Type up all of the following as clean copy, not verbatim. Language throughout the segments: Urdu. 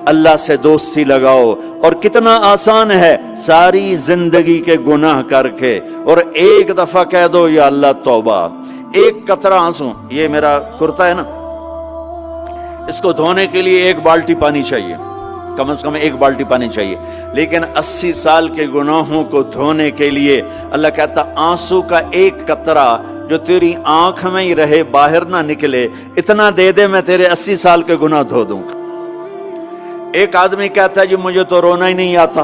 اللہ سے دوستی لگاؤ. اور کتنا آسان ہے ساری زندگی کے گناہ کر کے اور ایک دفعہ کہہ دو یا اللہ توبہ. ایک قطرہ آنسو، یہ میرا کرتا ہے نا، اس کو دھونے کے لیے ایک بالٹی پانی چاہیے، کم از کم ایک بالٹی پانی چاہیے. لیکن 80 سال کے گناہوں کو دھونے کے لیے اللہ کہتا آنسو کا ایک قطرہ جو تیری آنکھ میں ہی رہے، باہر نہ نکلے، اتنا دے دے میں تیرے 80 سال کے گناہ دھو دوں گا. ایک آدمی کہتا ہے جی مجھے تو رونا ہی نہیں آتا.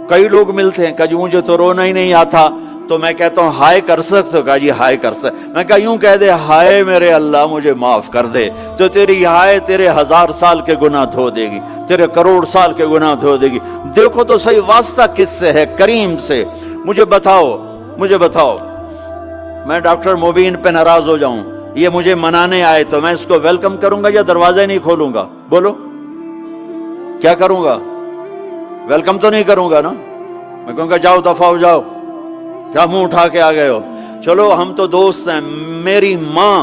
کئی لوگ ملتے ہیں کہ جی مجھے تو رونا ہی نہیں آتا. تو میں کہتا ہوں ہائے کر سکتے ہو؟ کہا جی ہائے کر سکتے. میں کہا یوں کہہ دے ہائے میرے اللہ مجھے معاف کر دے، تو تیری ہائے تیرے 1000 سال کے گناہ دھو دے گی، تیرے کروڑ سال کے گناہ دھو دے گی. دیکھو تو صحیح واسطہ کس سے ہے؟ کریم سے. مجھے بتاؤ میں ڈاکٹر مبین پہ ناراض ہو جاؤں، یہ مجھے منانے آئے تو میں اس کو ویلکم کروں گا یا دروازہ نہیں کھولوں گا؟ بولو کیا کروں گا؟ ویلکم تو نہیں کروں گا نا. میں کہوں گا جاؤ دفعہ ہو جاؤ، کیا منہ اٹھا کے آ گئے ہو؟ چلو ہم تو دوست ہیں. میری ماں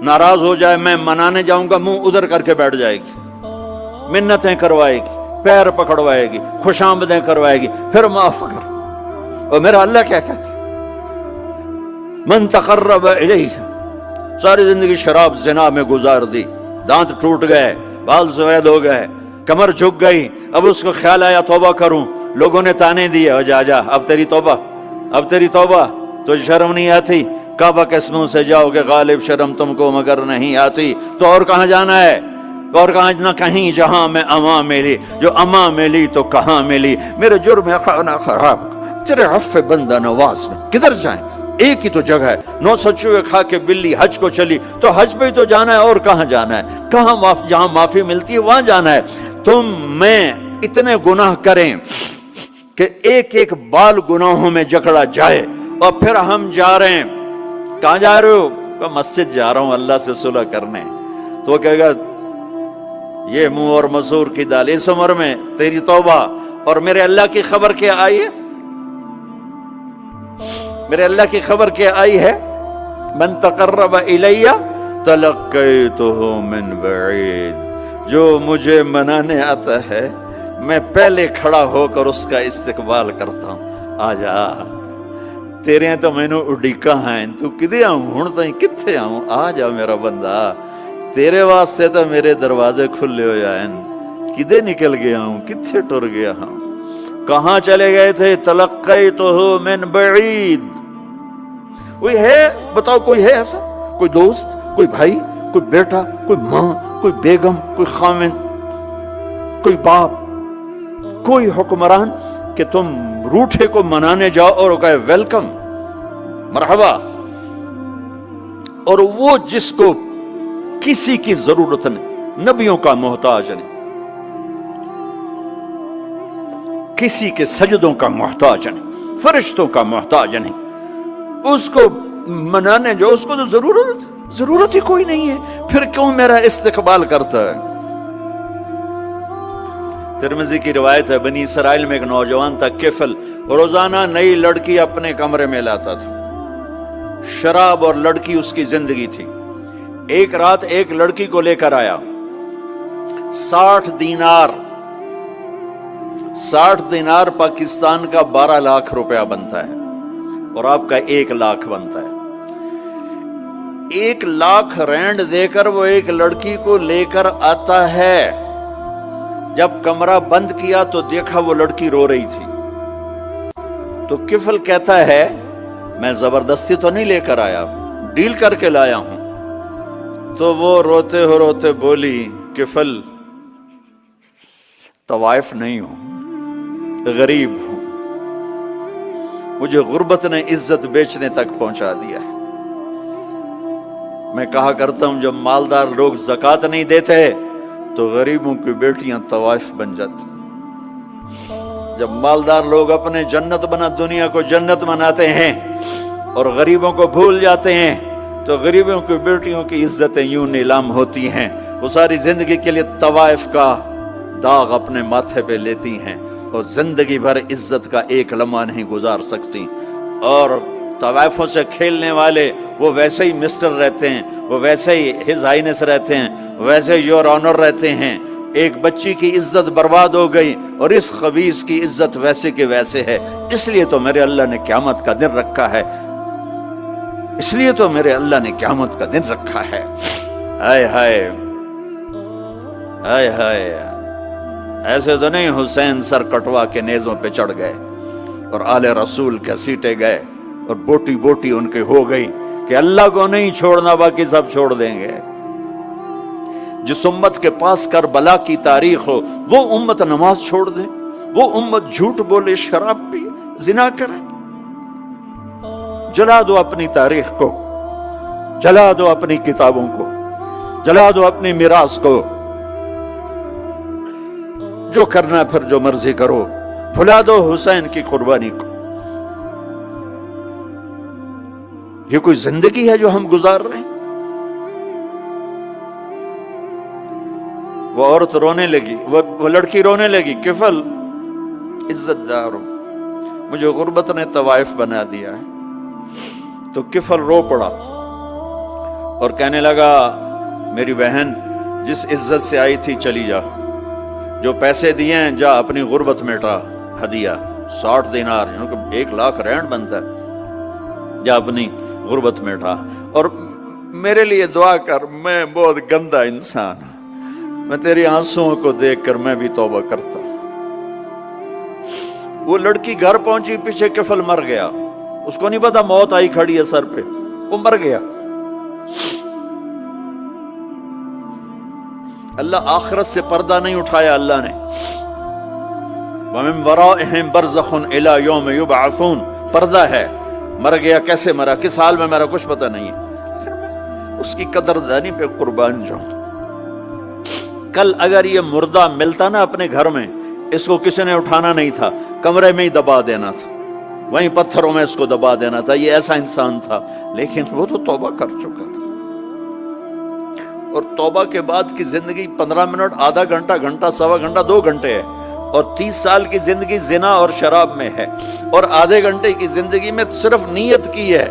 ناراض ہو جائے میں منانے جاؤں گا، منہ ادھر کر کے بیٹھ جائے گی، منتیں کروائے گی، پیر پکڑوائے گی، خوش آمدیں کروائے گی، پھر معاف کر. اور میرا اللہ کیا کہتا ہے؟ من تقرب الیہ. ساری زندگی شراب زنا میں گزار دی، دانت ٹوٹ گئے، بال سفید ہو گئے، کمر جھک گئی. اب اس کو خیال آیا توبہ کروں، لوگوں نے تانے دیے جا اب تیری توبہ تو شرم نہیں آتی؟ کعبہ کے منہ سے جاؤ گے غالب شرم تم کو مگر نہیں آتی. تو اور کہاں جانا ہے؟ اور کہاں نہ کہیں جہاں میں اماں ملی، جو اماں ملی تو کہاں ملی. میرے جرم خانہ خراب تیرے عفو بندہ نواز میں کدھر جائیں؟ ایک ہی تو جگہ ہے. 900 چوہے کھا کے بلی حج کو چلی تو حج پہ ہی تو جانا ہے، اور کہاں جانا ہے؟ کہاں جہاں معافی ملتی ہے وہاں جانا ہے. تم میں اتنے گناہ کریں کہ ایک ایک بال گناہوں میں جکڑا جائے، اور پھر ہم جا رہے ہیں. کہاں جا رہے ہو؟ کہ مسجد جا رہا ہوں اللہ سے صلح کرنے. تو وہ کہے گا یہ منہ اور مسور کی دال، اس عمر میں تیری توبہ. اور میرے اللہ کی خبر کیا آئی ہے؟ میرے اللہ کی خبر کیا آئی ہے؟ من تقرب الی تلقیتہ من بعید. جو مجھے منانے آتا ہے میں پہلے کھڑا ہو کر اس کا استقبال کرتا ہوں. آ جا تیرے ہیں تو مینو اڈیکا ہیں، تو کدے آؤں ہوں تائیں کتھے آؤں؟ آ جا میرا بندہ، تیرے واسطے تو میرے دروازے کھلے ہو جائیں. کدے نکل گیا ہوں، کتھے ٹر گیا ہوں؟ کہاں چلے گئے تھے؟ تلقیتہ من بعید. کوئی ہے بتاؤ، کوئی ہے ایسا؟ کوئی دوست، کوئی بھائی، کوئی بیٹا، کوئی ماں، کوئی بیگم، کوئی خاوند، کوئی باپ، کوئی حکمران کہ تم روٹھے کو منانے جاؤ اور کہے ویلکم مرحبا؟ اور وہ جس کو کسی کی ضرورت نہیں، نبیوں کا محتاج نہیں، کسی کے سجدوں کا محتاج نہیں، فرشتوں کا محتاج نہیں، اس کو منانے جو اس کو تو ضرورت ہی کوئی نہیں ہے، پھر کیوں میرا استقبال کرتا ہے؟ ترمذی کی روایت ہے، بنی اسرائیل میں ایک نوجوان تھا کفل، روزانہ نئی لڑکی اپنے کمرے میں لاتا تھا. شراب اور لڑکی اس کی زندگی تھی. ایک رات ایک لڑکی کو لے کر آیا. 60 دینار پاکستان کا 12 لاکھ روپیہ بنتا ہے، اور آپ کا 1 لاکھ بنتا ہے. 1 لاکھ رینڈ دے کر وہ ایک لڑکی کو لے کر آتا ہے. جب کمرہ بند کیا تو دیکھا وہ لڑکی رو رہی تھی. تو کفل کہتا ہے میں زبردستی تو نہیں لے کر آیا، ڈیل کر کے لایا ہوں. تو وہ روتے روتے بولی کفل طوائف نہیں ہوں، غریب ہوں، مجھے غربت نے عزت بیچنے تک پہنچا دیا ہے. میں کہا کرتا ہوں جب مالدار لوگ زکوٰۃ نہیں دیتے تو غریبوں کی بیٹیاں طوائف بن جاتی. جب مالدار لوگ اپنے جنت بنا دنیا کو جنت بناتے ہیں اور غریبوں کو بھول جاتے ہیں تو غریبوں کی بیٹیوں کی عزتیں یوں نیلام ہوتی ہیں. وہ ساری زندگی کے لیے طوائف کا داغ اپنے ماتھے پہ لیتی ہیں اور زندگی بھر عزت کا ایک لمحہ نہیں گزار سکتی. اور طوائفوں سے کھیلنے والے وہ ویسے ہی مسٹر رہتے ہیں، وہ ویسے ہی ہز ہائنس رہتے ہیں، ویسے یور آنر رہتے ہیں. ایک بچی کی عزت برباد ہو گئی اور اس خبیث کی عزت ویسے کے ویسے ہے، اس لیے تو میرے اللہ نے قیامت کا دن رکھا ہے، اس لیے تو میرے اللہ نے قیامت کا دن رکھا ہے۔ ہائے ہائے ہائے ہائے، ایسے تو نہیں حسین سر کٹوا کے نیزوں پہ چڑھ گئے اور آل رسول گھسیٹے گئے اور بوٹی بوٹی ان کے ہو گئی کہ اللہ کو نہیں چھوڑنا باقی سب چھوڑ دیں گے۔ جس امت کے پاس کربلا کی تاریخ ہو وہ امت نماز چھوڑ دے، وہ امت جھوٹ بولے، شراب پی، زنا کرے۔ جلا دو اپنی تاریخ کو، جلا دو اپنی کتابوں کو، جلا دو اپنی میراث کو، جو کرنا ہے پھر جو مرضی کرو، بھلا دو حسین کی قربانی کو۔ یہ کوئی زندگی ہے جو ہم گزار رہے ہیں؟ وہ عورت رونے لگی، وہ لڑکی رونے لگی، کفل عزت دار ہو، مجھے غربت نے طوائف بنا دیا ہے۔ تو کفل رو پڑا اور کہنے لگا میری بہن جس عزت سے آئی تھی چلی جا، جو پیسے دیے ہیں جا اپنی غربت مٹا، ہدیہ 60 دینار یعنی کہ 1 لاکھ رینڈ بنتا ہے، جا اپنی غربت مٹا اور میرے لیے دعا کر، میں بہت گندا انسان ہوں، میں تیری آنسوؤں کو دیکھ کر میں بھی توبہ کرتا ہوں۔ وہ لڑکی گھر پہنچی، پیچھے کفل مر گیا، اس کو نہیں پتا موت آئی کھڑی ہے سر پہ، وہ مر گیا۔ اللہ آخرت سے پردہ نہیں اٹھایا اللہ نے، وَمِن وَرَائِهِمْ بَرْزَخٌ إِلَى يَوْمِ يُبْعَثُونَ، پردہ ہے، مر گیا، کیسے مرا، کس حال میں مرا، کچھ پتہ نہیں ہے، اس کی قدردانی پہ قربان جاؤں۔ کل اگر یہ مردہ ملتا نا اپنے گھر میں، اس کو کسی نے اٹھانا نہیں تھا، کمرے میں ہی دبا دینا تھا، وہیں پتھروں میں اس کو دبا دینا تھا، یہ ایسا انسان تھا، لیکن وہ تو توبہ کر چکا تھا۔ اور توبہ کے بعد کی زندگی 15 منٹ، آدھا گھنٹہ، گھنٹہ، سوا گھنٹہ، 2 گھنٹے ہے، اور 30 سال کی زندگی زنا اور شراب میں ہے، اور آدھے گھنٹے کی زندگی میں صرف نیت کی ہے۔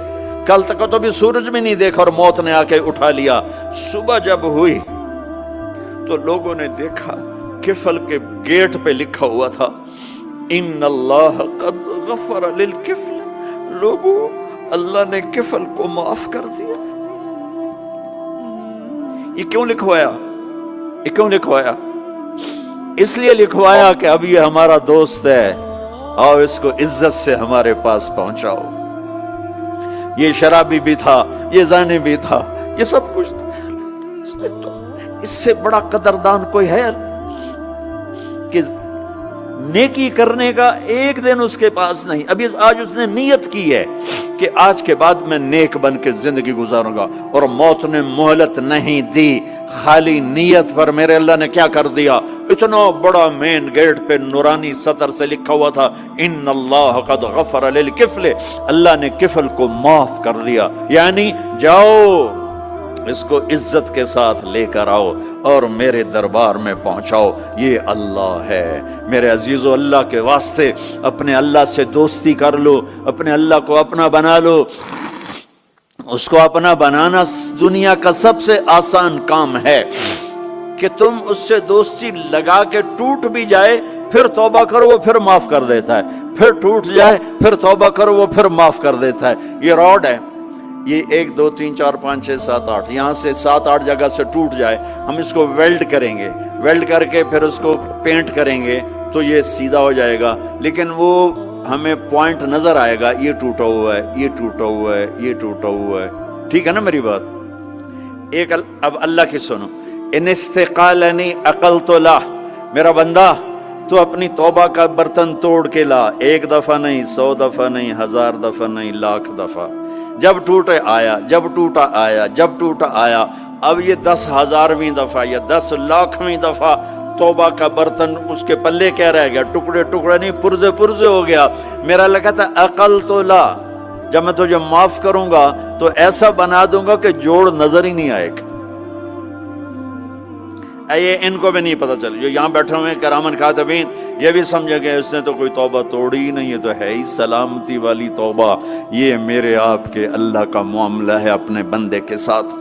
کل تک تو بھی سورج بھی نہیں دیکھا اور موت نے آ کے اٹھا لیا۔ صبح جب ہوئی تو لوگوں نے دیکھا کفل کے گیٹ پہ لکھا ہوا تھا ان اللہ قد غفر للکفل، لوگوں اللہ نے کفل کو معاف کر دیا۔ یہ کیوں لکھوایا؟ یہ کیوں لکھوایا؟ اس لیے لکھوایا کہ اب یہ ہمارا دوست ہے، آؤ اس کو عزت سے ہمارے پاس پہنچاؤ۔ یہ شرابی بھی تھا، یہ زانی بھی تھا، یہ سب کچھ تھا، اس سے بڑا قدردان کوئی ہے کہ نیکی کرنے کا ایک دن اس کے پاس نہیں؟ ابھی آج اس نے نیت کی ہے کہ آج کے بعد میں نیک بن کے زندگی گزاروں گا، اور موت نے مہلت نہیں دی، خالی نیت پر میرے اللہ نے کیا کر دیا، اتنا بڑا مین گیٹ پہ نورانی سطر سے لکھا ہوا تھا ان اللہ قد غفر للکفل، اللہ نے کفل کو معاف کر دیا، یعنی جاؤ اس کو عزت کے ساتھ لے کر آؤ اور میرے دربار میں پہنچاؤ، یہ اللہ ہے۔ میرے عزیزو، اللہ کے واسطے اپنے اللہ سے دوستی کر لو، اپنے اللہ کو اپنا بنا لو۔ اس کو اپنا بنانا دنیا کا سب سے آسان کام ہے کہ تم اس سے دوستی لگا کے ٹوٹ بھی جائے پھر توبہ کرو وہ پھر معاف کر دیتا ہے، پھر ٹوٹ جائے پھر توبہ کرو وہ پھر معاف کر دیتا ہے۔ یہ راڈ ہے، یہ 1 2 3 4 5 6 7 8 یہاں سے 7 8 جگہ سے ٹوٹ جائے، ہم اس کو ویلڈ کریں گے، ویلڈ کر کے پھر اس کو پینٹ کریں گے تو یہ سیدھا ہو جائے گا، لیکن وہ ہمیں پوائنٹ نظر آئے گا، یہ ٹوٹا ہوا ہے، یہ ٹوٹا ہوا ہے، یہ ٹوٹا ہوا ہے۔ ٹھیک ہے نا میری بات؟ ایک اب اللہ کی سنو، ان استقالنی عقلت لا، میرا بندہ تو اپنی توبہ کا برتن توڑ کے لا، 1 دفعہ نہیں، 100 دفعہ نہیں، 1000 دفعہ نہیں، 1,00,000 دفعہ، جب ٹوٹے آیا، جب ٹوٹا آیا، جب ٹوٹا آیا، اب یہ 10,000ویں دفعہ یا 10,00,000ویں دفعہ توبہ کا برتن اس کے پلے کیا رہ گیا، ٹکڑے ٹکڑے نہیں، پرزے پرزے ہو گیا۔ میرا لگا تھا عقل تو لا، جب میں تجھے معاف کروں گا تو ایسا بنا دوں گا کہ جوڑ نظر ہی نہیں آئے گا۔ یہ ان کو بھی نہیں پتا چل، جو یہاں بیٹھے ہوئے ہیں کرامن کاتبین، یہ بھی سمجھے گئے اس نے تو کوئی توبہ توڑی ہی نہیں ہے، تو ہے ہی سلامتی والی توبہ۔ یہ میرے آپ کے اللہ کا معاملہ ہے اپنے بندے کے ساتھ۔